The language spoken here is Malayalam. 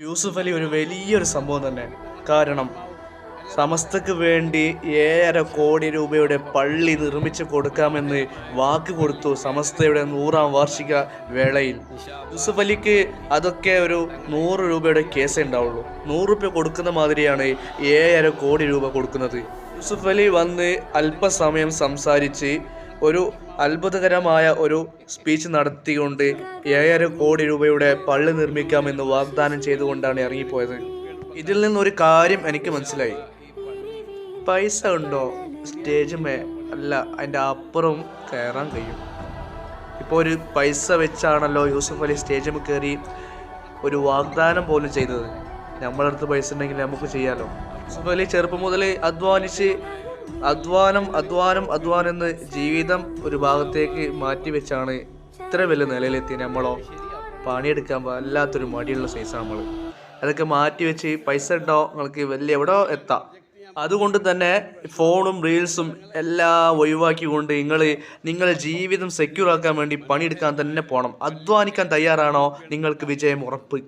യൂസുഫ് അലി ഒരു വലിയൊരു സംഭവം തന്നെ. കാരണം സമസ്തക്ക് വേണ്ടി 7.5 കോടി രൂപയുടെ പള്ളി നിർമ്മിച്ചു കൊടുക്കാമെന്ന് വാക്ക് കൊടുത്തു. സമസ്തയുടെ 100-ാം വാർഷിക വേളയിൽ യൂസുഫ് അലിക്ക് അതൊക്കെ ഒരു 100 രൂപയുടെ കേസേ ഉണ്ടാവുള്ളൂ. 100 രൂപ കൊടുക്കുന്ന മാതിരിയാണ് 7.5 കോടി രൂപ കൊടുക്കുന്നത്. യൂസുഫ് അലി വന്ന് അല്പസമയം സംസാരിച്ച് ഒരു അത്ഭുതകരമായ ഒരു സ്പീച്ച് നടത്തിക്കൊണ്ട് 7.5 കോടി രൂപയുടെ പള്ളി നിർമ്മിക്കാമെന്ന് വാഗ്ദാനം ചെയ്തുകൊണ്ടാണ് ഇറങ്ങിപ്പോയത്. ഇതിൽ നിന്നൊരു കാര്യം എനിക്ക് മനസ്സിലായി. പൈസ ഉണ്ടോ സ്റ്റേജുമേ അല്ല അതിൻ്റെ അപ്പുറം കയറാൻ കഴിയും. ഇപ്പോൾ ഒരു പൈസ വെച്ചാണല്ലോ യൂസുഫ് അലി സ്റ്റേജിൽ കയറി ഒരു വാഗ്ദാനം പോലും ചെയ്തത്. നമ്മളടുത്ത് പൈസ ഉണ്ടെങ്കിൽ നമുക്ക് ചെയ്യാമല്ലോ. യൂസുഫ് അലി ചെറുപ്പം മുതൽ അധ്വാനിച്ച് അധ്വാനം എന്ന് ജീവിതം ഒരു ഭാഗത്തേക്ക് മാറ്റി വെച്ചാണ് ഇത്ര വലിയ നിലയിലെത്തി. നമ്മളോ പണിയെടുക്കാൻ വല്ലാത്തൊരു മടിയുള്ള സൈസാണ് നമ്മൾ. അതൊക്കെ മാറ്റി വെച്ച് പൈസ ഉണ്ടോ നിങ്ങൾക്ക് വലിയ എവിടെയോ എത്താം. അതുകൊണ്ട് തന്നെ ഫോണും റീൽസും എല്ലാം ഒഴിവാക്കിക്കൊണ്ട് നിങ്ങളുടെ ജീവിതം സെക്യൂർ ആക്കാൻ വേണ്ടി പണിയെടുക്കാൻ തന്നെ പോകണം. അധ്വാനിക്കാൻ തയ്യാറാണോ നിങ്ങൾക്ക് വിജയം ഉറപ്പ്.